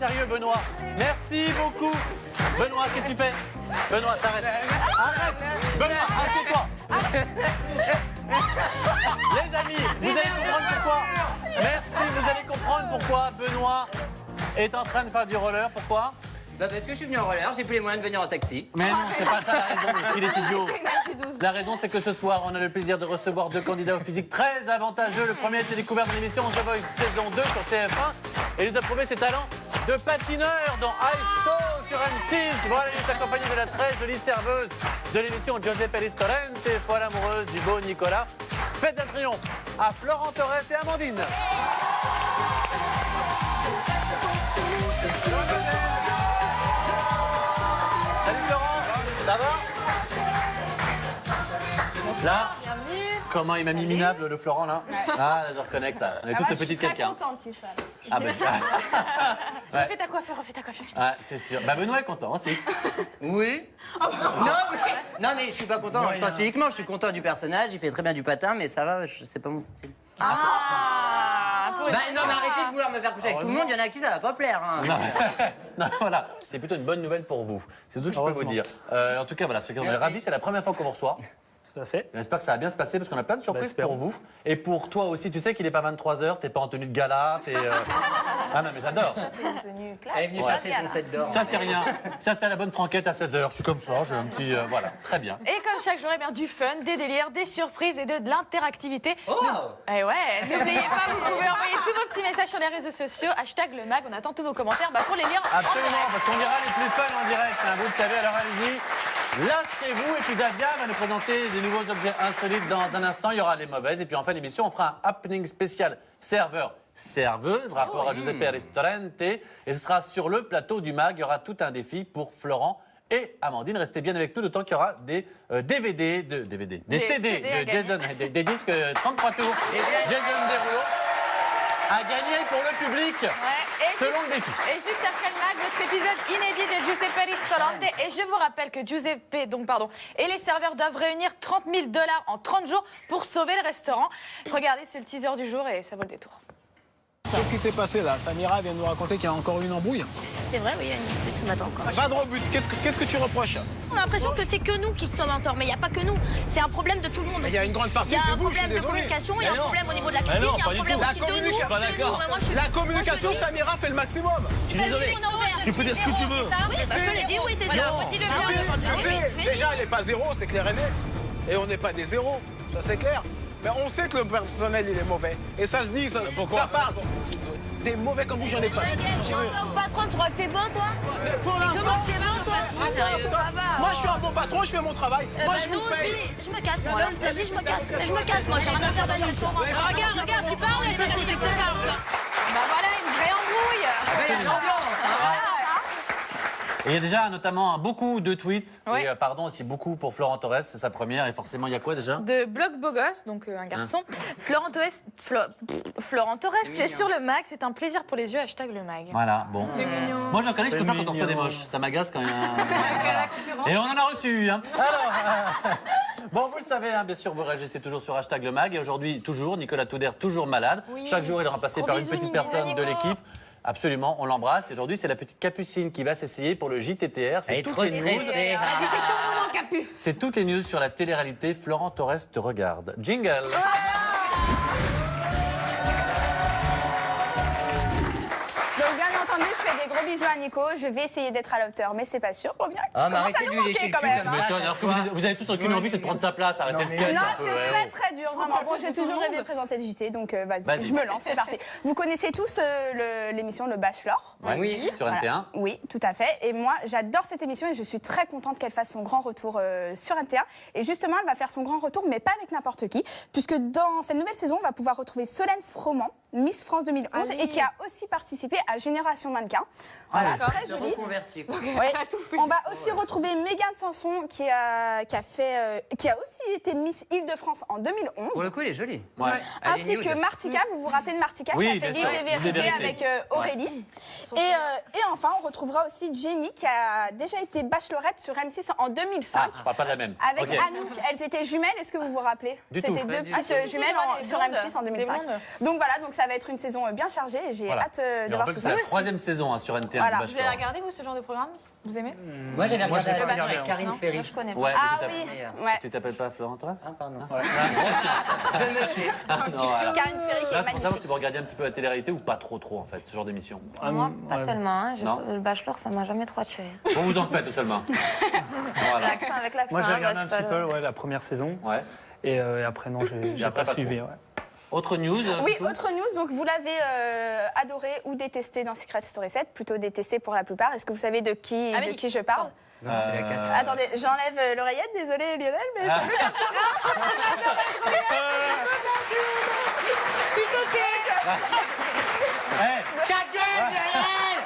sérieux, Benoît. Merci beaucoup. Benoît, qu'est-ce que tu fais? Benoît, t'arrêtes. Arrête. Benoît, assieds-toi. Les amis, vous allez comprendre pourquoi. Merci, vous allez comprendre pourquoi Benoît est en train de faire du roller. Pourquoi? Bah parce que je suis venu en roller, j'ai plus les moyens de venir en taxi. Mais non, c'est pas ça la raison, il est idiot. La raison, c'est que ce soir, on a le plaisir de recevoir deux candidats au physique très avantageux. Le premier a été découvert dans l'émission The Voice saison 2 sur TF1 et il nous a prouvé ses talents de patineur dans Ice Show sur M6. Voilà, il est accompagné de la très jolie serveuse de l'émission Giuseppe Ristorante, folle amoureuse du beau Nicolas. Faites un triomphe à Florent Torres et Amandine. Salut Florent, ça va? Là, comment il m'a mis minable le Florent là? Ah là, je reconnais que ça. On est tous le petit de quelqu'un. Je suis très contente qu'il soit là. Ah ben, ouais. Refais ta coiffure, refais ta coiffure. Ah, c'est sûr. Bah Benoît est content aussi. Oui. Non mais je suis pas content dans le sens physiquement, je suis content du personnage, il fait très bien du patin, mais ça va, c'est pas mon style. Bah non mais arrêtez de vouloir me faire coucher avec tout le monde, il y en a à qui ça va pas plaire. Hein. Non, voilà, c'est plutôt une bonne nouvelle pour vous. C'est tout ce que je peux vous dire. En tout cas, voilà, ceux qui sont ravis, c'est la première fois qu'on vous reçoit. Tout à fait. J'espère que ça va bien se passer parce qu'on a plein de surprises pour vous. Et pour toi aussi, tu sais qu'il n'est pas 23h, t'es pas en tenue de gala, t'es... Ah non, mais j'adore. Ça, c'est une tenue classe. Elle est venue chercher son set d'or. Ça, c'est rien. Ça, c'est la bonne franquette à 16h. Je suis comme ça, j'ai un petit... voilà, très bien. Et comme chaque jour, eh bien, du fun, des délires, des surprises et de l'interactivité. Oh Eh ouais, n'oubliez pas, vous pouvez envoyer tous vos petits messages sur les réseaux sociaux, #LeMag, on attend tous vos commentaires pour les lire. Absolument, parce qu'on ira les plus fun en direct, hein, vous le savez, alors allez-y. Lâchez-vous et puis Davia va nous présenter des nouveaux objets insolites dans un instant. Il y aura les mauvaises et puis en fin d'émission, on fera un happening spécial serveur-serveuse, rapport à Giuseppe Ristorante. Et ce sera sur le plateau du MAG. Il y aura tout un défi pour Florent et Amandine. Restez bien avec nous, d'autant qu'il y aura des CD de Jason, des disques 33 tours. Jason Derulo à gagner pour le public. Selon le défi. Et juste après le MAG, votre épisode inédit de Giuseppe Ristorante. Et je vous rappelle que Giuseppe, et les serveurs doivent réunir 30 000 $ en 30 jours pour sauver le restaurant. Regardez, c'est le teaser du jour et ça vaut le détour. Qu'est-ce qui s'est passé là? Samira vient de nous raconter qu'il y a encore une embrouille. C'est vrai, oui, il y a une dispute ce matin encore. Pas de rebut, qu'est-ce que tu reproches? On a l'impression que c'est que nous qui sommes en tort, mais il n'y a pas que nous. C'est un problème de tout le monde. Il y a une grande partie c'est vous, je suis un problème de désolé. communication, il y a un problème au niveau de la cuisine, il y a un problème aussi de nous. La communication, Samira fait le maximum. Je suis désolée. Tu peux dire ce que tu veux. Oui, bah, je te l'ai dit, oui, t'es zéro. Dis-le bien. Déjà, elle n'est pas zéro, c'est clair et net. Et on n'est pas des zéros, ça c'est clair. Mais on sait que le personnel, il est mauvais. Et ça se dit, ça part. Des mauvais comme vous, j'en ai pas. Patron, tu crois que t'es bon, toi? Pour l'instant, Comment tu es bon, patron? Sérieux, ça va. moi je suis un bon patron, je fais mon travail. Moi je vous paye. Je me casse, moi, alors. Vas-y, je me casse. Je me casse, moi, j'ai rien à faire dans le restaurant. Regarde, tu parles et tu respectes pas, encore. Bah voilà, une vraie embrouille. Il y a de l'ambiance. Et il y a déjà notamment beaucoup de tweets. Ouais. Et pardon aussi beaucoup pour Florent Torres, c'est sa première. Et forcément, il y a quoi déjà? De Blog Bogos, donc un garçon. Florent Torres, tu es sur le MAG, c'est un plaisir pour les yeux, #le MAG. Voilà, bon. C'est mignon. Moi, j'en connais que je peux faire quand on reçoit des moches. Ça m'agace quand il y a... Et on en a reçu, hein. Alors, bon, vous le savez, hein, bien sûr, vous réagissez toujours sur #le MAG. Et aujourd'hui, toujours, Nicolas Touder, toujours malade. Oui. Chaque jour, il est remplacé Gros par une bisous, petite Nicolas. personne de l'équipe. Absolument, on l'embrasse. Et aujourd'hui, c'est la petite Capucine qui va s'essayer pour le JTTR. Elle est trop stressée. Vas-y, c'est ton moment, Capu. C'est toutes les news sur la télé-réalité. Florent Torres te regarde. Jingle. Donc bien entendu, je fais des gros bisous à Nico. Je vais essayer d'être à la hauteur, mais c'est pas sûr. Faut bien. Ah, mais Commence à arrêtez de nous lui lécher manquer le quand cul même. comme Mais ça. attends, alors que vous avez tous aucune envie, c'est de prendre sa place. Arrêtez le sketch. Non, un peu, c'est ouais, très bon. très dur, vraiment. Bon, j'ai toujours rêvé de présenter le JT, donc vas-y, je me lance, c'est parti. Vous connaissez tous l'émission Le Bachelor? Ouais, Oui. Sur NT1. Oui, tout à fait. Et moi, j'adore cette émission et je suis très contente qu'elle fasse son grand retour sur NT1. Et justement, elle va faire son grand retour, mais pas avec n'importe qui, puisque dans cette nouvelle saison, on va pouvoir retrouver Solène Froment, Miss France 2011, Allez. et qui a aussi participé à Génération Mannequin. Voilà, très Se jolie. reconvertir. Ouais. On va aussi retrouver Mégane Sanson qui a aussi été Miss Île-de-France en 2011. Pour le coup, elle est jolie. Ouais. Elle est Ainsi nude. que Martika, vous vous rappelez de Martika Oui, qui a fait bien L'île sûr, des L'île des vérités vérités. avec Aurélie. Et enfin, on retrouvera aussi Jenny qui a déjà été bachelorette sur M6 en 2005. Ah, je parle pas de la même. Avec Ok. Anouk, elles étaient jumelles, est-ce que vous vous rappelez? Du tout. C'était deux du petites tout. jumelles des sur blondes. M6 en 2005. Des blondes. Donc voilà, donc ça va être une saison bien chargée et j'ai Voilà. hâte Et de on voir rappelle tout que c'est ça. la troisième saison hein, sur NT1 Voilà. du Vous Bachelor. avez regardé, vous, ce genre de programme? Vous aimez? Moi, j'avais regardé j'ai la pas saison regardé, avec Karine non. Ferry. Je connais pas. Ouais, Ah mais oui, meilleure. ouais. tu t'appelles pas Florent Torres? Ah, pardon. Ouais. Je me suis. Non, voilà. Karine Ferry qui Là, est c'est pour savoir si magnifique. vous regardez un petit peu la télé-réalité ou pas trop, en fait, ce genre d'émission. Moi, pas ouais. tellement. Hein. Non. Le Bachelor, ça m'a jamais trop attiré. Bon, vous en faites seulement. Voilà. L'accent avec l'accent. Moi, j'ai hein, regardé un parce que petit peu ouais, la première saison. Ouais. Et après, non, j'ai après, pas pas suivi. trop. Ouais. Autre news Oui, Chouchou autre news, donc vous l'avez adoré ou détesté dans Secret Story 7, plutôt détesté pour la plupart. Est-ce que vous savez de qui je parle? Non, c'était la 4. Attendez, j'enlève l'oreillette, désolé Lionel, mais Ah. tu te tais. Hey, Ta gueule, Lionel!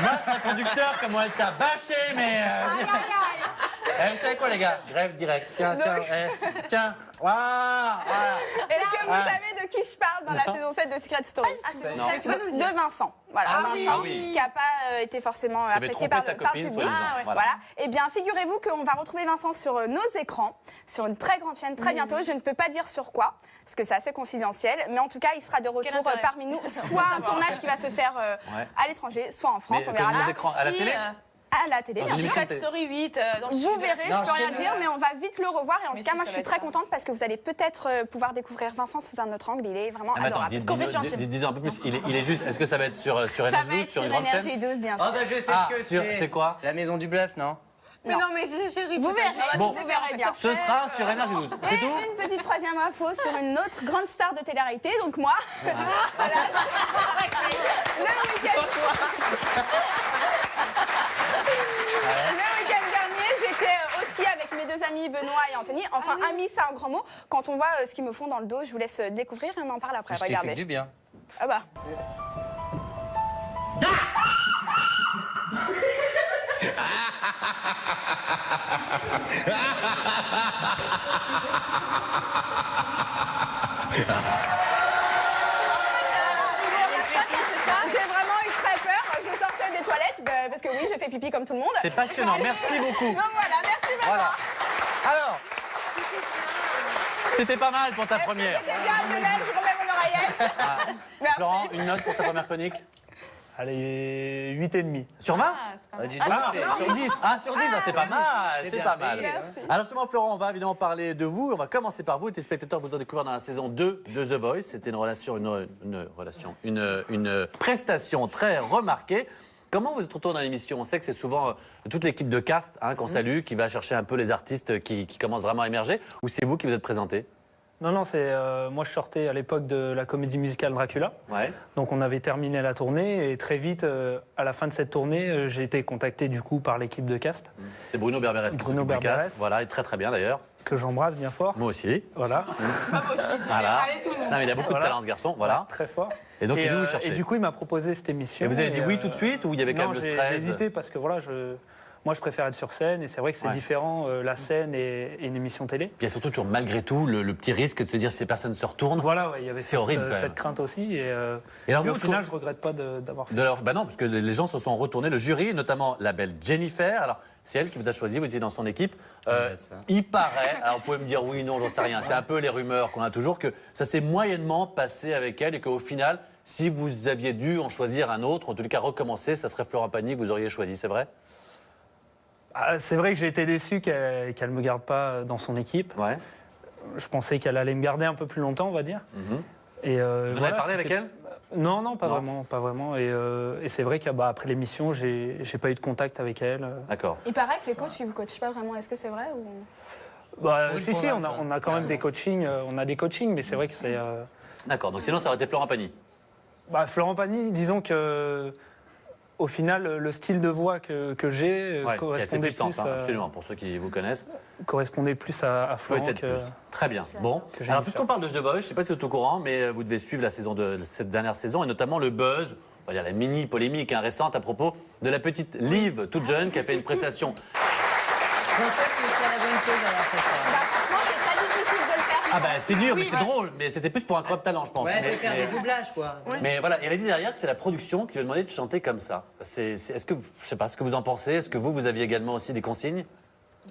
moi, je serais conducteur, comment elle t'a bâché, mais... Eh, vous savez quoi, les gars? Grève directe. Tiens, tiens, tiens. Voilà. Est-ce que vous savez de qui je parle dans la saison 7 de Secret Story? Non. De Vincent. Voilà, Ah Vincent, oui. qui n'a pas été forcément avait apprécié trompé par, sa par le copine, public. soi-disant. Voilà. Voilà. Eh bien, figurez-vous qu'on va retrouver Vincent sur nos écrans, sur une très grande chaîne, très bientôt. Je ne peux pas dire sur quoi, parce que c'est assez confidentiel. Mais en tout cas, il sera de retour intérêt. parmi nous, soit un tournage qui va se faire à l'étranger, soit en France. Mais On comme verra nos bien. écrans, à la télé À la télé, bien une sûr. émission Secret Story 8 dans le Vous sud. verrez, Non, je peux rien chez- dire, mais on va vite le revoir. Et en Mais tout cas, si, moi, ça je va suis être très ça. contente parce que vous allez peut-être pouvoir découvrir Vincent sous un autre angle. Il est vraiment Ah, mais attends, adorable. Confession dis-en un peu plus. Il est juste... Est-ce que ça va être sur Ça va NH12, être sur sur une grande chaîne? Énergie 12, bien Oh, sûr. bah, je sais Ah, ce que c'est quoi? La maison du bluff, non? Mais non, mais j'ai ri. Vous verrez, Bon. vous verrez bien. Ce sera sur NH12. C'est Et tout? une petite troisième info sur une autre grande star de télé-réalité, donc moi. Voilà. Le week-end dernier, j'étais au ski avec mes deux amis Benoît et Anthony. Enfin, amis, c'est un grand mot. Quand on voit ce qu'ils me font dans le dos, je vous laisse découvrir et on en parle après. Je t'ai fait Regardez. du bien. Ah bah. J'ai vraiment eu très peur. Je sortais des toilettes parce que oui, je fais pipi comme tout le monde. C'est passionnant, merci beaucoup. Donc voilà, merci Benoît. Voilà. Alors, c'était pas mal pour ta Est-ce que première. c'était bien, Lionel? Je remets mon oreillette. Merci. Florent, une note pour sa première chronique? Allez, 8,5. Sur 20? Ah, dis Ah, donc, sur 10. Ah, sur 10, c'est pas mal, c'est c'est bien pas payé, mal. hein. Merci. Alors justement, Florent, on va évidemment parler de vous. On va commencer par vous. Les téléspectateurs vous ont découvert dans la saison 2 de The Voice. C'était une prestation très remarquée. Comment vous êtes retourné dans l'émission? On sait que c'est souvent toute l'équipe de cast qu'on salue, qui va chercher un peu les artistes qui commencent vraiment à émerger. Ou c'est vous qui vous êtes présenté? Non, c'est moi je sortais à l'époque de la comédie musicale Dracula. Ouais. Donc on avait terminé la tournée et très vite, à la fin de cette tournée, j'ai été contacté du coup par l'équipe de cast, C'est Bruno Berberes qui Bruno s'occupe du cast. Berberes. Voilà, et très très bien d'ailleurs. que j'embrasse bien fort. Moi aussi. Voilà, Voilà. Allez, tout le monde. Non, mais il a beaucoup Voilà. de talent ce garçon. Voilà. très fort. Et donc il est venu vous chercher. et du coup, il m'a proposé cette émission. Et vous avez dit oui tout de euh, suite ou il y avait quand Non, même le j'ai stress? hésité parce que voilà, moi je préfère être sur scène et c'est vrai que c'est Ouais. différent la scène et une émission télé. Puis il y a surtout toujours malgré tout le petit risque de se dire si les personnes se retournent. Voilà, ouais, il y avait C'est horrible, quand même. cette crainte aussi et alors, au vous, final, je regrette pas d'avoir fait. Bah non, parce que les gens se sont retournés, le jury, notamment la belle Jennifer. Alors, c'est elle qui vous a choisi, vous étiez dans son équipe. ça. Il paraît, alors vous pouvez me dire oui, non, j'en sais rien, c'est un peu les rumeurs qu'on a toujours, que ça s'est moyennement passé avec elle et qu'au final, si vous aviez dû en choisir un autre, en tout cas recommencer, ça serait Florent Pagny que vous auriez choisi, c'est vrai? Ah, c'est vrai que j'ai été déçu qu'elle me garde pas dans son équipe. Ouais. Je pensais qu'elle allait me garder un peu plus longtemps, on va dire. Et Vous en avez parlé avec c'était- elle? Non, pas Non. vraiment, pas vraiment. Et c'est vrai qu'après l'émission, j'ai pas eu de contact avec elle. D'accord. Il paraît que les coachs, ils vous coachent pas vraiment. Est-ce que c'est vrai ou... Bah, Oui, si, pour on là, a quand même des coachings, mais c'est vrai que c'est. D'accord, donc sinon ça aurait été Florent Pagny. Florent Pagny, disons que. Au final, le style de voix que j'ai Ouais, qui est assez correspondait, puissante, plus, absolument, pour ceux qui vous connaissent. correspondait plus à Florent Peut-être que. plus. Très bien. Bon, que Jennifer. alors puisqu'on parle de The Voice, je ne sais pas si vous êtes au courant, mais vous devez suivre la saison de cette dernière saison et notamment le buzz, on va dire la mini polémique récente à propos de la petite Liv, toute jeune, qui a fait une prestation. Je pensais que ce serait la bonne chose alors cette fois. Franchement, c'est très difficile de le faire. Ah bah c'est dur, Oui, mais c'est ouais. drôle, mais c'était plus pour un crop talent, je pense. Ouais, mais, de faire mais- des doublages quoi. mais voilà, elle a dit derrière que c'est la production qui lui a demandé de chanter comme ça. Est-ce que, je sais pas, ce que vous en pensez? Est-ce que vous aviez également aussi des consignes?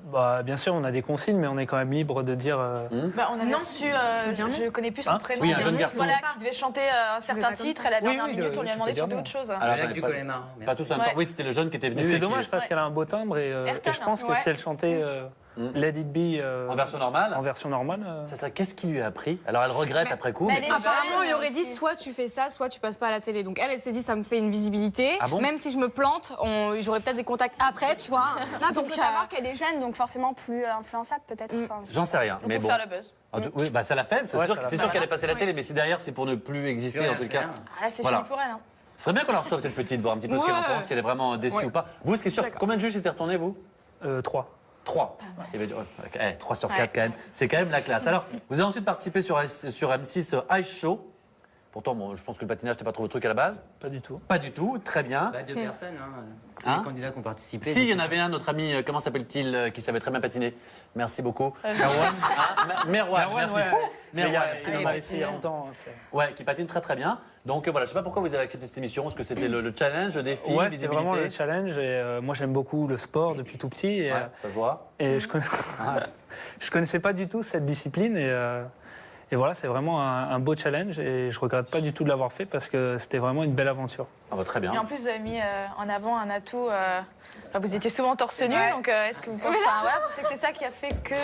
Bah, bien sûr, on a des consignes, mais on est quand même libre de dire. Bah, on a reçu, je connais plus son Hein prénom. Oui, un jeune garçon. Voilà, qui devait chanter un certain titre. Et à la dernière oui, minute, on lui a demandé de chanter dernier. autre chose. Alors, Le lac attendez, du pas- Connemara. Pas tous en même temps. Ouais. Oui, c'était le jeune qui était venu. Mais c'est qui- dommage parce qu'elle a un beau timbre et Ayrton, je pense que ouais. si elle chantait Let It Be En version normale. en version normale. Ça serait qu'est-ce qui lui a appris? Alors elle regrette après coup. mais mais- elle est Apparemment, on lui aurait aussi. dit soit tu fais ça, soit tu passes pas à la télé. Donc elle s'est dit ça me fait une visibilité. Ah bon Même si je me plante, j'aurais peut-être des contacts après, tu vois. Non, donc Donc, faut savoir qu'elle est jeune, donc forcément plus influençable peut-être. Enfin, J'en sais rien. Mais Pour bon. faire le buzz. Oui, bah ça l'a fait. C'est Ouais, sûr, ça l'a c'est fait. sûr qu'elle est passée à la télé, mais si derrière c'est pour ne plus exister Plus en rien tout cas. faire. Ah, là, c'est Voilà. fini pour elle. Hein. Ce serait bien qu'on la reçoive cette petite, voir un petit peu ce qu'elle en Ouais. pense, si elle est vraiment déçue ou pas. Vous, ce qui est sûr, D'accord. combien de juges étaient retournés, vous 3. 3. Il va dire, 3 sur 4 quand même. C'est quand même la classe. Alors, vous avez ensuite participé sur M6 Ice Show. Pourtant, bon, je pense que le patinage, c'était pas trop votre truc à la base. Pas du tout. Pas du tout, très bien. Bah, 2 personnes, hein. Hein Les candidats qui ont participé. Si, il y en donc, avait un, notre ami, comment s'appelle-t-il, qui savait très bien patiner. Merci beaucoup. Merwan, merci. ouais. Mais il y Merwan, a- il absolument. en avait fait il y a longtemps. Ouais, qui patine très très bien. Donc voilà, je sais pas pourquoi vous avez accepté cette émission. Est-ce que c'était le challenge, le défi, Ouais, c'est visibilité? vraiment le challenge. Et, moi, j'aime beaucoup le sport depuis tout petit. Et, Ouais, ça se voit. et je connaissais pas du tout cette discipline. Et voilà, c'est vraiment un beau challenge. Et je regrette pas du tout de l'avoir fait parce que c'était vraiment une belle aventure. Ah bah très bien. Et en plus, vous avez mis en avant un atout. Enfin, vous étiez souvent torse nu, Ouais. donc est-ce que vous pensez. Enfin, voilà, vous savez que c'est ça qui a fait que.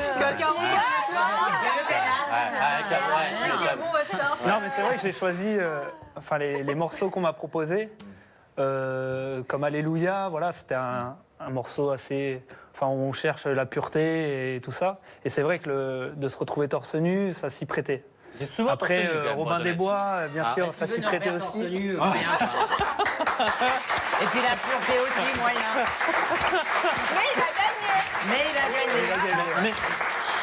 Non, mais c'est vrai que j'ai choisi enfin, les morceaux qu'on m'a proposés. Comme Alléluia, voilà, c'était un morceau assez. Enfin, on cherche la pureté et tout ça. Et c'est vrai que de se retrouver torse nu, ça s'y prêtait. J'ai souvent Après, torse nu, quand même, Robin moi, des Bois, bien Ah. sûr, si ça tu s'y veux nous prêtait refaire torse aussi. nu, moyen, quoi. Et puis la pureté aussi, moyen. Mais il a gagné.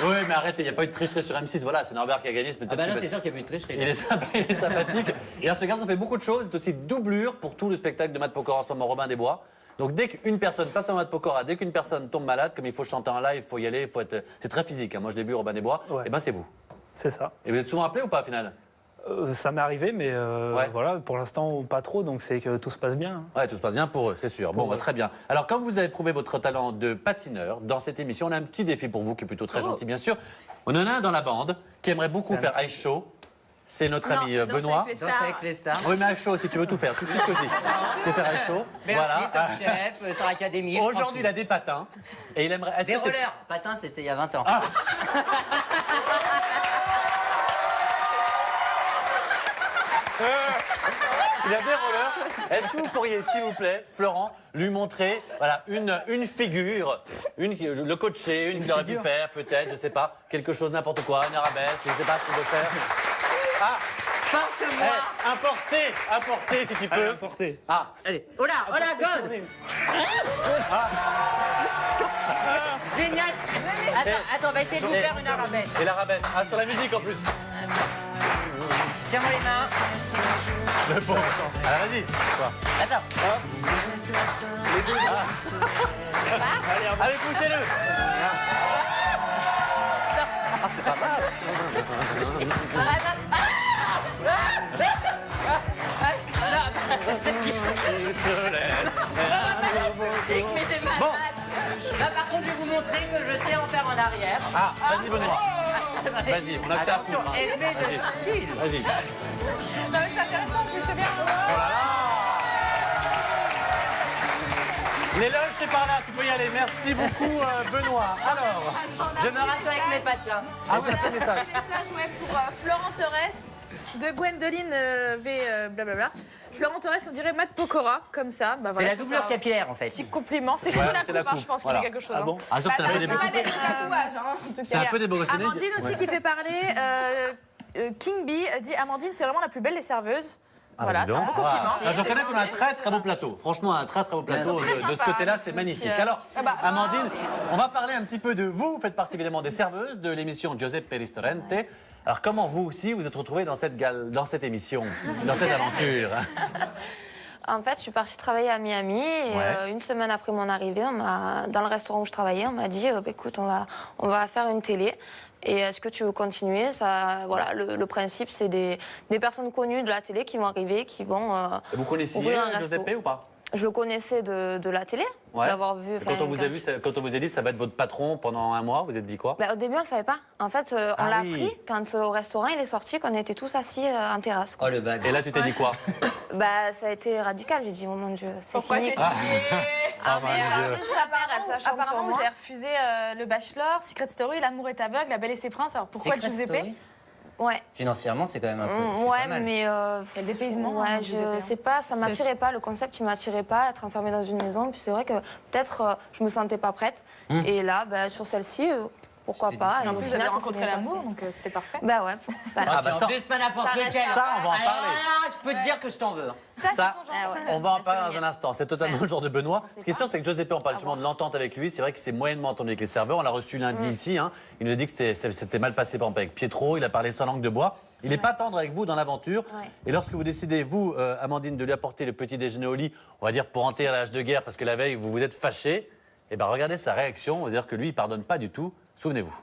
Oui, mais arrêtez, il n'y a pas eu de tricherie sur M6. Voilà, c'est Norbert qui a gagné. C'est peut-être Ah bah qu'il là, va- c'est sûr qu'il y a eu de tricherie. Il est sympathique. Et alors, ce garçon fait beaucoup de choses. Il est aussi doublure pour tout le spectacle de Matt Pokora en ce moment, Robin des Bois. Donc, dès qu'une personne passe en Matt Pokora, dès qu'une personne tombe malade, comme il faut chanter en live, il faut y aller, il faut être. C'est très physique. Hein. Moi, je l'ai vu, Robin des Bois. Ouais. Et ben, c'est vous. C'est ça. Et vous êtes souvent appelé ou pas, au final? Ça m'est arrivé, mais Ouais. voilà, pour l'instant, pas trop, donc c'est que tout se passe bien. Ouais, tout se passe bien pour eux, c'est sûr. Bon, bah, très bien. Alors, comme vous avez prouvé votre talent de patineur dans cette émission, on a un petit défi pour vous qui est plutôt très gentil, bien sûr. On en a un dans la bande qui aimerait beaucoup faire Ice Show. C'est notre ami Benoît. Danse avec les stars. Oui, mais Ice Show, si tu veux tout faire, tout ce que je dis. Tu peux faire Ice Show. Merci, Voilà. Top Chef, Star Academy. je prends Aujourd'hui, il tout. a des patins et il aimerait. Est-ce Des que c'est- rollers. Patin, c'était il y a 20 ans. Il a des rollers. Est-ce que vous pourriez, s'il vous plaît, Florent, lui montrer voilà, une figure, le coacher, une qu'il aurait pu figure. faire, peut-être, je sais pas, quelque chose, n'importe quoi, une arabesque, je sais pas ce qu'il veut faire. Ah, Force-moi. importez si tu peux. Porté. Ah, Allez. Oh là, God. Génial. Attends, on va essayer de vous faire une arabesque. et l'arabesque. Ah, sur la musique en plus. Tiens-moi les mains. Le pauvre. Alors vas-y. Quoi Attends. Allez, poussez-le. Ah, c'est pas mal. Mais t'es malade. Là, par contre, je vais vous montrer que je sais en faire en arrière. Ah, vas-y, Benoît. Vas-y, on a fait à fond. Attention, élevé de style. Vas-y. Non, mais c'est intéressant, en plus, c'est bien. L'éloge, c'est par là, tu peux y aller. Merci beaucoup, Benoît. Alors, Je me rassure avec mes patins. ah, vous avez fait un message. Message ouais, pour Florent Torres de Gwendoline blablabla. Florent Torres, on dirait Matt Pokora, comme ça. Bah, C'est voilà, la je trouve doublure ça capillaire, en fait. Petit compliment. C'est Voilà, surtout c'est la la coupe, hein, coupe. je pense qu'il Voilà. y a quelque chose. Ah bon Ah, sauf que c'est un peu ça des va pas d'être tatouage, hein, en tout cas. C'est un peu des bogossénés. Amandine aussi qui fait parler. King Bee dit Amandine, c'est vraiment la plus belle des serveuses. Voilà, c'est un beau compliment. Ça, je reconnais qu'on a un très très beau plateau. Franchement, un très très beau plateau. Très De ce sympa, côté-là, hein, c'est ce magnifique. petit, Alors, bah, Amandine, on va parler un petit peu de vous. Vous faites partie évidemment des serveuses de l'émission Giuseppe Ristorante. Alors, comment vous aussi vous êtes retrouvés dans cette émission, dans cette aventure? En fait, je suis partie travailler à Miami et Ouais. une semaine après mon arrivée, dans le restaurant où je travaillais, on m'a dit bah, écoute, on va faire une télé. Et est-ce que tu veux continuer ça, voilà, le principe, c'est des personnes connues de la télé qui vont arriver, qui vont. Vous connaissiez ouvrir un resto. Giuseppe ou pas? je le connaissais de la télé, d'avoir vu. Quand on vous a vu, quand on vous a dit ça va être votre patron pendant un mois, vous êtes dit quoi? Au début, on ne le savait pas. En fait, on l'a appris quand au restaurant, il est sorti, qu'on était tous assis en terrasse. Oh, le bag. Et là, tu t'es dit quoi? Ça a été radical. J'ai dit, oh mon Dieu, c'est Pourquoi fini. j'ai signé En plus, sa mère, elle s'acharne sur Apparemment, moi. vous avez refusé le Bachelor, Secret Story, L'amour est aveugle, La Belle et ses princes. Alors pourquoi Secret Giuseppe? Story. Ouais. Financièrement, c'est quand même un peu. C'est Ouais, pas mal. mais. Il y a le dépaysement. Ouais, hein, je sais pas, ça m'attirait pas. Le concept, il m'attirait pas, être enfermée dans une maison. Puis c'est vrai que peut-être je me sentais pas prête. Et là, sur celle-ci, pourquoi pas. Et en plus, vous avez rencontré l'amour, donc c'était parfait. Bah ouais. En plus, pas n'importe lequel. Ça, on va en parler. Je peux te dire que je t'en veux. Ça, on va en parler dans un instant. C'est totalement le genre de Benoît. Ce qui est sûr, c'est que Giuseppe, on parle justement de l'entente avec lui. C'est vrai qu'il s'est moyennement entendu avec les serveurs. On l'a reçu lundi ici. Hein. Il nous a dit que c'était mal passé par exemple avec Pietro. Il a parlé sans langue de bois. Il n'est pas tendre avec vous dans l'aventure. Et lorsque vous décidez, vous, Amandine, de lui apporter le petit déjeuner au lit, on va dire pour enterrer l'âge de guerre, parce que la veille, vous vous êtes fâchés, et bien regardez sa réaction. On va dire que lui, il ne pardonne pas du tout. Souvenez-vous.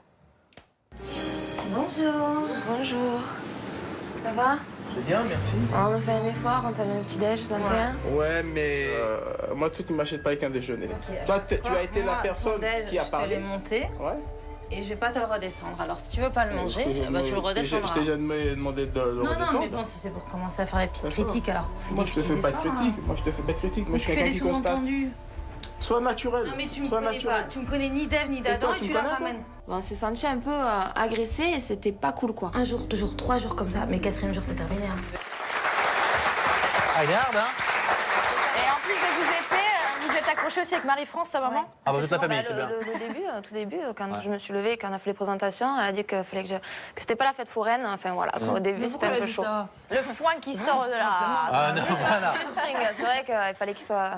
Bonjour. Bonjour. Ça va? Très bien, merci. On a fait un effort, on t'a mis un petit déj, 21. Ouais, mais moi, tu ne m'achètes pas avec un déjeuner. Okay. Toi, tu as été la personne qui a parlé. Je te l'ai monté. Ouais. Et je vais pas te le redescendre. Alors, si tu veux pas le manger, tu le redescendras. Je t'ai jamais demandé de le redescendre. Non, mais bon, si c'est pour commencer à faire les petites critiques alors qu'on fait moi, des je te fais pas de critique. Moi, je te fais pas de critique. Moi, je suis quelqu'un qui constate. Sois naturel. Non, mais tu me Sois connais naturel. pas. Tu me connais ni d'Ève ni d'Adam et tu la ramènes. On s'est senti un peu agressé et c'était pas cool, quoi. Un jour, 2 jours, 3 jours comme ça, mais 4e jour, c'est terminé. Regarde, hein. Et en plus de Giuseppe, vous êtes accroché aussi avec Marie-France, sa maman? Ah, toute la famille, c'est bien. Au tout début, quand je me suis levée et qu'on a fait les présentations, elle a dit que c'était pas la fête foraine. Enfin voilà, au début c'était un peu chaud. Le foin qui sort de là. Ah non, voilà. C'est vrai qu'il fallait qu'il soit.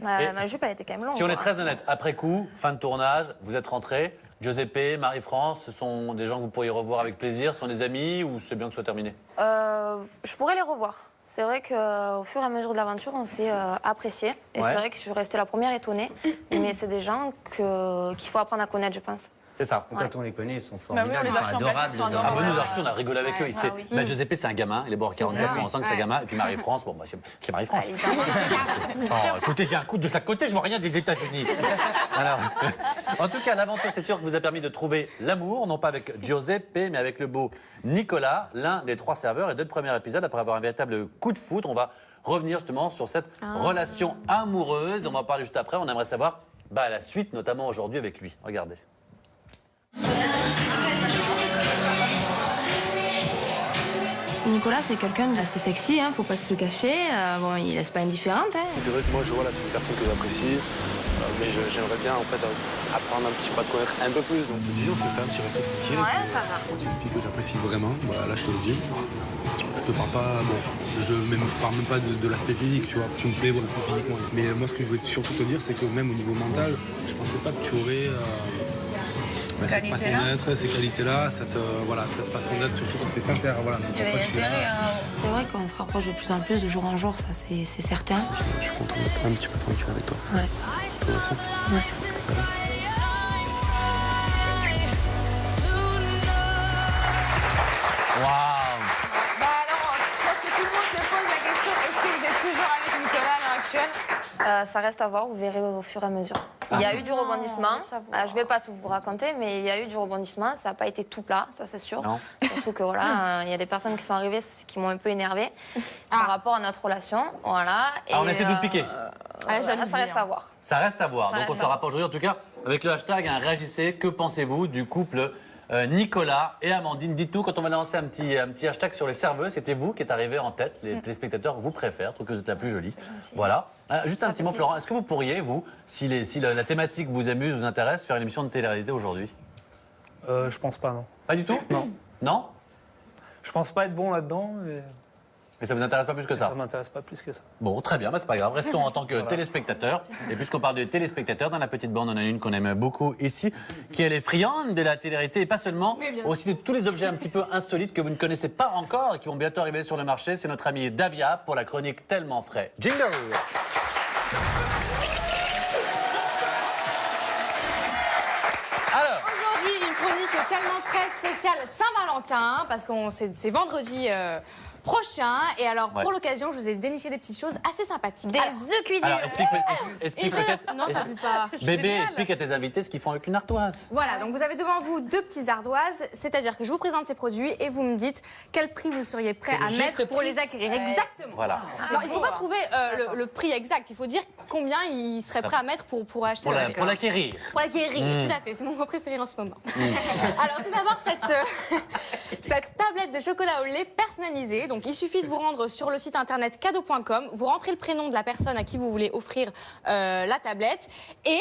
Ma jupe, elle était quand même longue. Si on est très honnête, après coup, fin de tournage, vous êtes rentrés. Giuseppe, Marie-France, ce sont des gens que vous pourriez revoir avec plaisir, ce sont des amis ou c'est bien que ce soit terminé? Je pourrais les revoir. C'est vrai qu'au fur et à mesure de l'aventure, on s'est apprécié. Et c'est vrai que je suis restée la première étonnée. Mais c'est des gens qu'il faut apprendre à connaître, je pense. C'est ça. Quand on les connaît, ils sont Bah oui, formidables, on les ils a sont reçus en adorables. plateau, ils sont adorables. Ah, nous aussi, on a rigolé avec eux. oui. Giuseppe, c'est un gamin. Il est beau à 44 ans, on sent que c'est un gamin. Et puis Marie-France, bon, c'est Marie-France. Écoutez, j'ai un coup de chaque côté, je vois rien des États-Unis. Alors, en tout cas, l'aventure, c'est sûr que vous a permis de trouver l'amour, non pas avec Giuseppe, mais avec le beau Nicolas, l'un des 3 serveurs. Et dès le premier épisode, après avoir un véritable coup de foudre, on va revenir justement sur cette relation amoureuse. On va en parler juste après. On aimerait savoir la suite, notamment aujourd'hui avec lui. Regardez. Nicolas, c'est quelqu'un d'assez sexy, faut pas se le cacher. Bon, il laisse pas indifférente. C'est vrai que moi, c'est une personne que j'apprécie, mais j'aimerais bien en fait apprendre un petit peu à te connaître un peu plus. Donc, tu dis, on se fait ça, tu restes tranquille. Ouais, ça va. C'est une fille que j'apprécie vraiment, là je te le dis. Je te parle pas, je parle même pas de l'aspect physique, tu vois. Tu me plais plus physiquement. Mais moi, ce que je voulais surtout te dire, c'est que même au niveau mental, je pensais pas que tu aurais cette façon d'être, ces qualités-là, cette façon d'être, surtout quand c'est sincère. Voilà. C'est vrai qu'on se rapproche de plus en plus de jour en jour, ça c'est certain. Je suis content d'être un petit peu tranquille avec toi. Ouais. C'est toi aussi. Ouais. Waouh! Alors, je pense que tout le monde se pose la question, est-ce que vous êtes toujours avec Nicolas à l'heure actuelle? Ça reste à voir, vous verrez au fur et à mesure. Il y a eu du rebondissement. Je vais pas tout vous raconter, mais il y a eu du rebondissement. Ça n'a pas été tout plat, ça c'est sûr. Non. Surtout que il y a des personnes qui sont arrivées qui m'ont un peu énervée par rapport à notre relation. Voilà. Et, on essaie de le piquer. Ça reste à voir. Ça reste à voir. Donc on se rapproche aujourd'hui, en tout cas, avec le hashtag réagissez. Que pensez-vous du couple Nicolas et Amandine? Dites-nous, quand on va lancer un petit hashtag sur les serveuses, c'était vous qui êtes arrivé en tête. Les téléspectateurs vous préfèrent, trouvent que vous êtes la plus jolie. Voilà. Juste un petit mot, Florent. Est-ce que vous pourriez, vous, si la thématique vous amuse, vous intéresse, faire une émission de télé-réalité aujourd'hui? Je pense pas, non. Pas du tout? Non. Non? Je pense pas être bon là-dedans. Mais ça vous intéresse pas plus que ça? Ça m'intéresse pas plus que ça. Bon, très bien, c'est pas grave. Restons en tant que téléspectateurs. Et puisqu'on parle de téléspectateurs, dans la petite bande, on a une qu'on aime beaucoup ici, qui elle est friande de la télé-réalité, et pas seulement, aussi de tous les objets un petit peu insolites que vous ne connaissez pas encore et qui vont bientôt arriver sur le marché. C'est notre ami Davia pour la chronique Tellement Frais. Jingle! Alors, aujourd'hui, une chronique Tellement Frais spéciale Saint-Valentin, parce que c'est vendredi prochain. Et alors, Ouais. pour l'occasion, je vous ai déniché des petites choses assez sympathiques. Des œufs cuisinés. Alors, explique peut-être. Non, ça pue pas. Bébé, explique à tes invités ce qu'ils font avec une ardoise. Voilà, donc vous avez devant vous 2 petites ardoises, c'est-à-dire que je vous présente ces produits et vous me dites quel prix vous seriez prêt C'est à le mettre juste pour prix. les acquérir. Exactement. Voilà. Non, il ne faut pas trouver le prix exact, il faut dire combien il serait prêt à mettre pour acheter l'objet. Pour l'acquérir. Pour l'acquérir, tout à fait, c'est mon mot préféré en ce moment. Alors tout d'abord, cette tablette de chocolat au lait personnalisée, donc il suffit de vous rendre sur le site internet cadeau.com, vous rentrez le prénom de la personne à qui vous voulez offrir la tablette et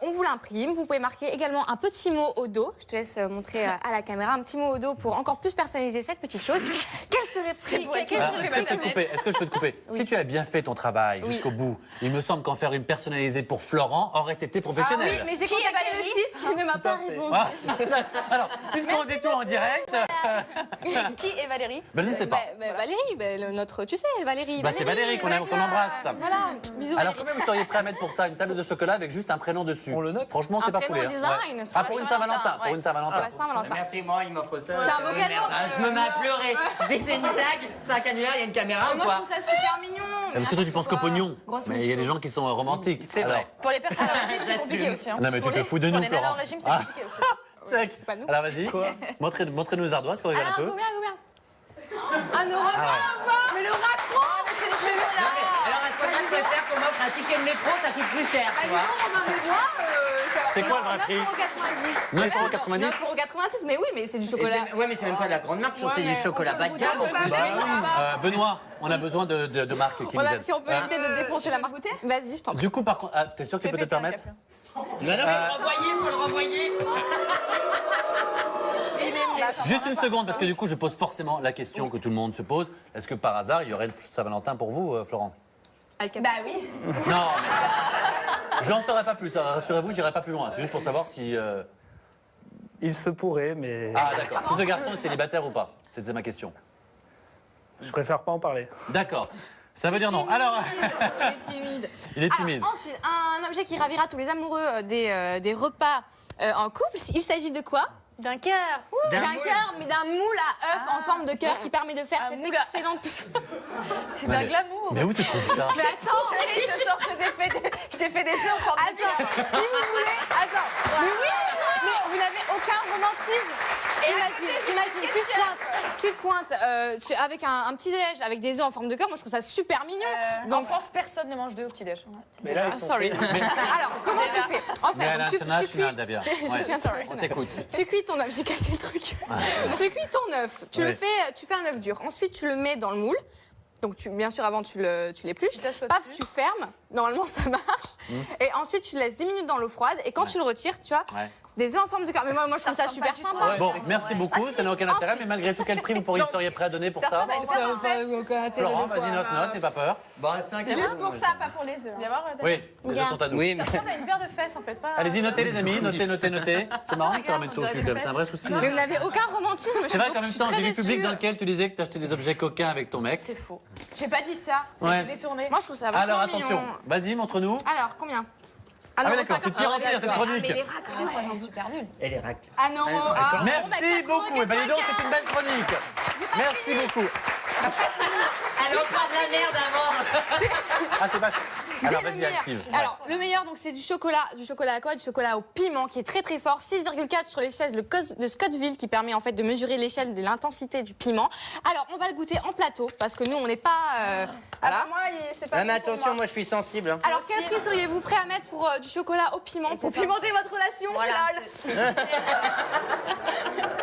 on vous l'imprime. Vous pouvez marquer également un petit mot au dos. Je te laisse montrer à la caméra un petit mot au dos pour encore plus personnaliser cette petite chose. Quel serait le prix? Est-ce que je peux te couper? Oui. Si tu as bien fait ton travail jusqu'au bout, il me semble qu'en faire une personnalisée pour Florent aurait été professionnel. Ah oui, mais j'ai contacté le site qui ne m'a pas répondu. Ah. Alors, puisqu'on dit tout en direct. Qui est Valérie? Je ne sais pas. Valérie, notre, tu sais, Valérie. C'est Valérie qu'on embrasse. Voilà, bisous Alors, Valérie. combien vous seriez prêt à mettre pour ça? Une table de chocolat avec juste un prénom dessus. On le note. Franchement, c'est Un pas prénom foulé. design sur Ah, la pour une Saint-Valentin, Saint-Valentin. Pour une Saint-Valentin. La Saint-Valentin. Merci, moi, il m'offre ça. C'est un beau cadeau. Je me mets à pleurer. Si c'est une blague, c'est un canular, il y a une caméra ou Moi, quoi? je trouve ça super mignon. Parce que toi, tu penses qu'au pognon. Grosse Mais il y a des gens qui sont romantiques. C'est vrai. Pour les personnes en régime, c'est compliqué aussi. hein. Non, mais tu te fous de nous, Pour les nanas en Florent. régime, c'est Ah. compliqué aussi. Check. pas nous. Alors, vas-y. Montrez-nous les ardoises qu'on regarde un Alors, peu. combien 1 euro. Mais le raccro, c'est les cheveux là. Alors, à ce moment-là, je préfère qu'on m'offre un ticket de métro, ça coûte plus cher, tu vois. C'est quoi le vrai prix? 9,90 9,90 9,90 mais oui, mais c'est du chocolat. Ouais, mais c'est même pas de la grande marque, je trouve que c'est du chocolat bas de gamme. en plus. Benoît, on a besoin de marques qui nous aident. Si on peut éviter de défoncer la marque. Vas-y, je t'en prie. Du coup, par contre, t'es sûr que tu peux te permettre? Non, mais faut le renvoyer. Juste une seconde, parce que du coup, je pose forcément la question que tout le monde se pose. Est-ce que par hasard, il y aurait une Saint-Valentin pour vous, Florent? Bah oui. Non, mais j'en saurais pas plus. Rassurez-vous, j'irai pas plus loin. C'est juste pour savoir si. Il se pourrait, mais Ah, d'accord. Si ce garçon est célibataire ou pas? C'était ma question. je préfère pas en parler. D'accord. Ça veut dire non. Alors. Il est timide. Il est timide. Alors, ensuite, un objet qui ravira tous les amoureux des repas en couple. Il s'agit de quoi? D'un cœur. D'un cœur, mais d'un moule à œuf en forme de cœur qui permet de faire cette moule à- excellente. C'est Ouais, d'un mais- glamour. Mais où tu trouves ça? Mais attends, Chérie, ce soir, je t'ai fait des œufs en forme de cœur. attends, si vous voulez, attends. Mais oui, mais vous n'avez aucun romantisme. Imagine, tu te pointes avec un petit déj avec des œufs en forme de cœur. Moi, je trouve ça super mignon. En France, personne ne mange d'œufs au petit-déj. Mais là, Ah, sorry. Alors, comment tu fais? En Mais à fait, donc, tu l'international, cuis. Davia. Je suis Ouais. On internationale. t'écoute. Tu cuis ton œuf, j'ai cassé le truc. Tu cuis ton œuf, tu fais un œuf dur. Ensuite, tu le mets dans le moule. Donc, bien sûr, avant, tu l'épluches. Paf, tu fermes. Normalement, ça marche. Et ensuite, tu le laisses 10 minutes dans l'eau froide. Et quand tu le retires, tu vois, Ouais. des œufs en forme de cœur. Mais moi, je trouve ça super sympa. Bon, merci beaucoup. Ça n'a aucun intérêt, Ensuite- mais malgré tout, quel prix vous seriez prêt à donner pour ça? Florent, vas-y, note, n'aie pas peur. Bon, 5 Juste pour ça, pas pour les œufs. Oui, les œufs sont à nous. Oui, mais... Ça ressemble à une paire de fesses, en fait. Pas... Allez-y, notez les amis, notez. C'est marrant que tu ramènes tout au cul, c'est un vrai souci. Mais vous n'avez aucun romantisme. C'est vrai qu'en même temps, j'ai vu public dans lequel tu disais que tu achetais des objets coquins avec ton mec. C'est faux. J'ai pas dit ça. Ça Ouais. a été détourné. Moi, je trouve ça vachement Alors attention, mignon. vas-y, montre-nous. Alors, combien? Ah oui, d'accord, c'est de pire en pire cette chronique. C'est super nul. Et les racles. 1 euro. Merci beaucoup. Et ben dis donc, c'est une belle chronique. Merci beaucoup. Alors, pas de la merde avant. Ah, c'est pas. Alors, J'ai le vas-y, meilleur. active. Alors, le meilleur, donc, c'est du chocolat à quoi? Du chocolat au piment, qui est très très fort, 6,4 sur l'échelle de Scottville, qui permet en fait de mesurer l'échelle de l'intensité du piment. Alors, on va le goûter en plateau, parce que nous, on n'est pas. Voilà. Moi, c'est pas Ah, mais bon pour attention, moi. moi je suis sensible. hein. Alors, quel prix seriez-vous prêt à mettre pour du chocolat au piment pour pimenter votre relation? Voilà. Lol.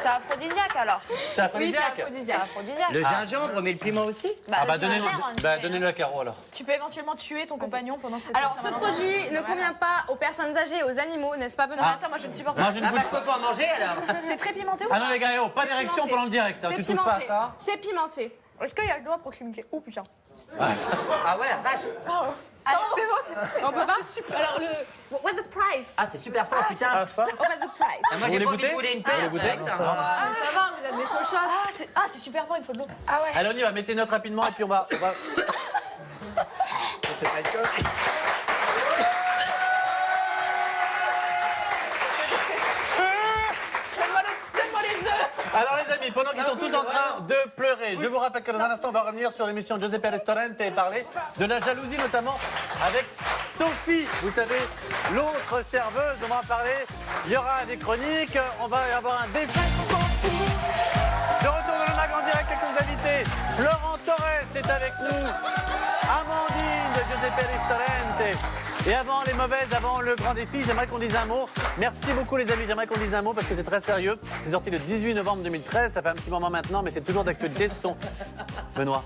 C'est aphrodisiaque alors. C'est Oui, c'est aphrodisiaque. C'est aphrodisiaque. aphrodisiaque. Le gingembre, mais le piment aussi? Ah bah c'est un verre, on donnez-le à Caro alors. Tu peux éventuellement tuer ton compagnon pendant cette Alors, ce Saint-Valentin. produit ne convient pas aux personnes âgées et aux animaux, n'est-ce pas, Benoît? Attends, moi je ne supporte Moi pas. je ne Ah goûte bah je pas. peux pas en manger alors. C'est très pimenté ou Ah pas? non les gars, oh, pas C'est d'érection pimenté. pendant le direct, hein, C'est tu touches pas à pimenté. ça. C'est pimenté. Est-ce qu'il y a le doigt à proximité? Oh putain. Ah ouais, la vache. Alors, c'est bon. On peut pas? Alors, what's the price? Ah, c'est super fort, putain. Ah, ça What's the price? Ah, moi Vous j'ai voulez pas envie de goûter bouler une Vous paire, voulez c'est goûter vrai que ça. Ah, mais ça va, vous êtes des chochottes. C'est super fort, il faut de l'eau. Allez, on y va, mettez note rapidement et puis on va... Donne-moi les œufs. Alors les amis, pendant qu'ils sont tous en train de pleurer, Allez, je vous rappelle que dans un instant, on va revenir sur l'émission Giuseppe Ristorante et parler de la jalousie, notamment avec Sophie. Vous savez, l'autre serveuse, on va en parler. Il y aura des chroniques, on va y avoir un défi. De retour dans le mag en direct avec nos invités. Florent Torres est avec nous. Amandine de Giuseppe Ristorante. Et avant les mauvaises, avant le grand défi, j'aimerais qu'on dise un mot. Merci beaucoup les amis, j'aimerais qu'on dise un mot parce que c'est très sérieux. C'est sorti le 18 novembre 2013, ça fait un petit moment maintenant, mais c'est toujours d'actualité. Ce sont... Benoît.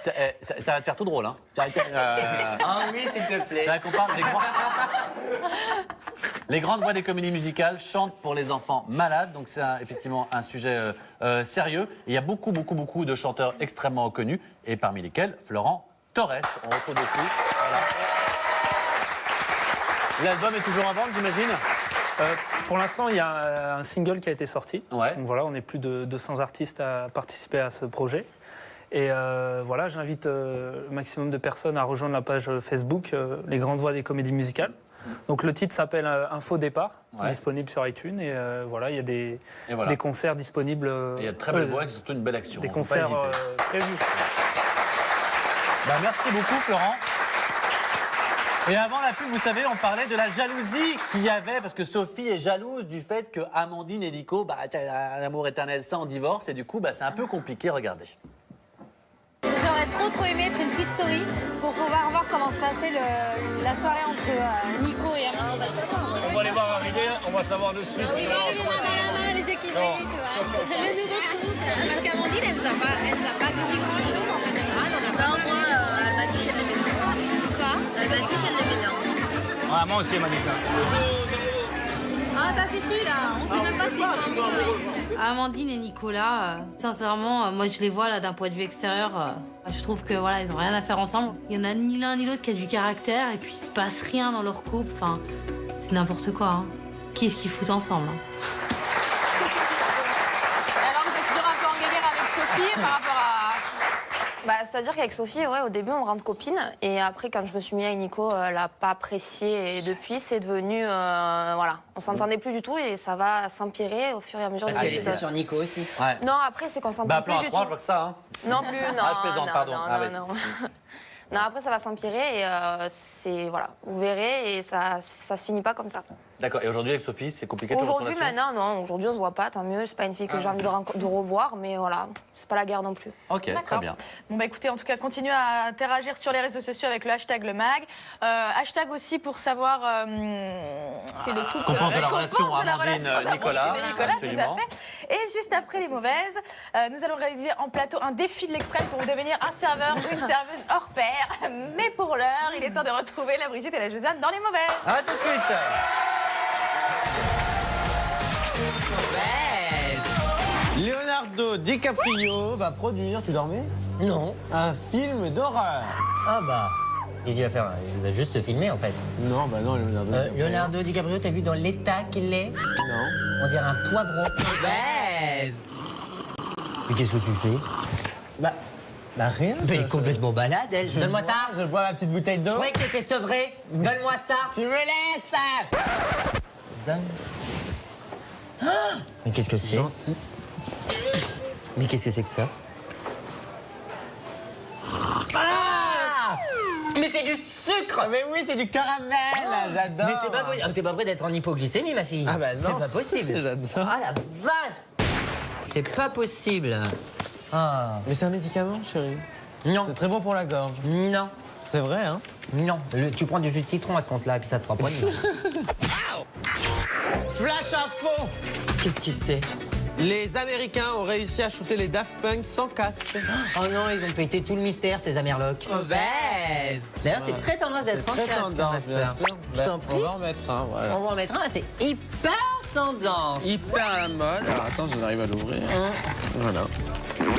Ça va te faire tout drôle, hein. Ah oui, s'il te plaît. J'aimerais qu'on parle des grands... Les grandes voix des comédies musicales chantent pour les enfants malades, donc c'est effectivement un sujet sérieux. Et il y a beaucoup de chanteurs extrêmement reconnus, et parmi lesquels Florent Torres. On retrouve dessus. Voilà. L'album est toujours en vente, j'imagine. Pour l'instant, il y a un single qui a été sorti. Ouais. Donc voilà, on est plus de 200 artistes à participer à ce projet. Et voilà, j'invite le maximum de personnes à rejoindre la page Facebook Les Grandes Voix des Comédies Musicales. Donc le titre s'appelle Info Départ, disponible sur iTunes. Et voilà, il y a des concerts disponibles. Il y a de très belles voix, c'est surtout une belle action. Des concerts prévus. Bah, merci beaucoup, Florent. Et avant la pub, vous savez, on parlait de la jalousie qu'il y avait, parce que Sophie est jalouse du fait que Amandine et Nico, un amour éternel sans divorce, et du coup, c'est un peu compliqué, regardez. J'aurais trop aimé être une petite souris pour pouvoir voir comment se passait la soirée entre Nico et Amandine. On va les voir arriver, on va savoir de suite. Oui, les mains dans la main, les yeux qui brillent, tu vois. Le nouveau couple. Parce qu'Amandine, elle nous a pas dit grand-chose, en général. On a pas elle m'a dit qu'elle l'aimait bien. Quoi? Elle m'a dit qu'elle l'aimait bien. Ah, moi aussi, elle m'a dit ça. Ah, ça suffit là, on sait même pas s'ils sont amoureux. Amandine et Nicolas, sincèrement, moi je les vois là d'un point de vue extérieur. Je trouve que voilà, ils ont rien à faire ensemble. Il y en a ni l'un ni l'autre qui a du caractère et puis il se passe rien dans leur couple. Enfin, c'est n'importe quoi. Hein. Qui est-ce qu'ils foutent ensemble hein. Alors vous êtes toujours un peu en galère avec Sophie par rapport à... C'est-à-dire qu'avec Sophie, au début, on rentre copine. Et après, quand je me suis mis avec Nico, elle n'a pas apprécié. Et depuis, c'est devenu... voilà, on s'entendait plus du tout et ça va s'empirer au fur et à mesure. Parce qu'elle était sur Nico aussi. Ouais. Non, après, c'est qu'on s'entend plus du tout. Plan à 3, je vois que ça, hein. Non plus, non. Ah, je plaisante, pardon. Non. Non, après, ça va s'empirer et c'est... Voilà, vous verrez et ça se finit pas comme ça. D'accord, et aujourd'hui avec Sophie, c'est compliqué de Aujourd'hui, maintenant, non. Aujourd'hui, on se voit pas, tant mieux. C'est pas une fille que j'ai envie de revoir, mais voilà, c'est pas la guerre non plus. Ok, très bien. Bon, écoutez, en tout cas, continuez à interagir sur les réseaux sociaux avec le hashtag le mag. Hashtag aussi pour savoir... c'est le couple. Ce qu'on pense de la relation Amandine-Nicolas. Tout à fait. Et juste après les mauvaises, nous allons réaliser en plateau un défi de l'extrême pour devenir un serveur ou une serveuse hors pair. Mais pour l'heure, il est temps de retrouver la Brigitte et la Josiane dans les mauvaises. À tout de suite. Leonardo DiCaprio va produire, tu dormais? Non. Un film d'horreur. Ah bah, qu'est-ce qu'il va faire? Il va juste se filmer en fait. Non, bah non, Leonardo DiCaprio. Leonardo DiCaprio, t'as vu dans l'état qu'il est? Non. On dirait un poivron. Mais qu'est-ce que tu fais? Bah rien. Elle est complètement balade, elle. Donne-moi ça. Je bois la petite bouteille d'eau. Je croyais que t'étais sevré. Donne-moi ça. Tu me laisses. Mais qu'est-ce que c'est? Gentil. Mais qu'est-ce que c'est que ça? Ah! Mais c'est du sucre! Mais oui, c'est du caramel, j'adore! Mais c'est pas possible. T'es pas prêt d'être en hypoglycémie, ma fille? Ah bah non! C'est pas possible! J'adore! Ah la vache! C'est pas possible! Ah. Mais c'est un médicament, chérie? Non. C'est très bon pour la gorge? Non. C'est vrai, hein? Non. Tu prends du jus de citron à ce compte-là, et puis ça te fera pas de Flash info! Qu'est-ce qui c'est? Les Américains ont réussi à shooter les Daft Punk sans casque. Oh non, ils ont pété tout le mystère, ces Amerlocs. Mauvaise! D'ailleurs, c'est très tendance d'être en casque. C'est très tendance, bien sûr. Je t'en prie. On va en mettre un, voilà. On va en mettre un, c'est hyper tendance. Hyper à la mode. Alors attends, j'arrive à l'ouvrir. Voilà.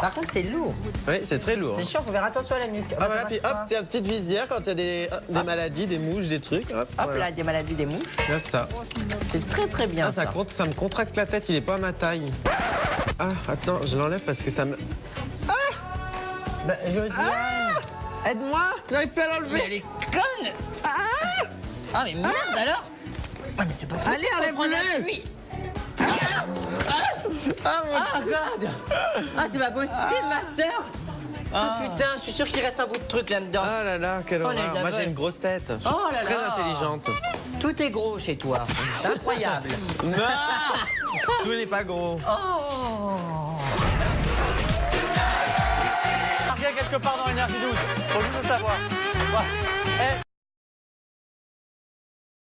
Par contre, c'est lourd. Oui, c'est très lourd. C'est chiant, faut faire attention à la nuque. Ah voilà, puis hop, il y a une petite visière quand il y a des maladies, des mouches, des trucs. Hop, voilà. Là, des maladies, des mouches. Là, ça. C'est très très bien. Ça me contracte la tête, il est pas à ma taille. Ah, attends, je l'enlève parce que ça me... Ah! Bah, Josiane! Ah! Aide-moi! J'arrive plus à l'enlever! Mais elle est conne! Ah, mais merde alors! Ah, mais c'est pas possible. Allez, enlève-le! Ah mon Ah, regarde. Ah, c'est pas possible, ma sœur. Ah putain, je suis sûr qu'il reste un bout de truc là-dedans. Ah là là, quelle Oh, horreur. les Moi j'ai daveux. une grosse tête. Je suis Oh là très là. intelligente. Tout est gros chez toi. C'est incroyable. Non. Tout n'est pas gros. Marqué quelque part dans Énergie 12. Faut juste le savoir. Ouais.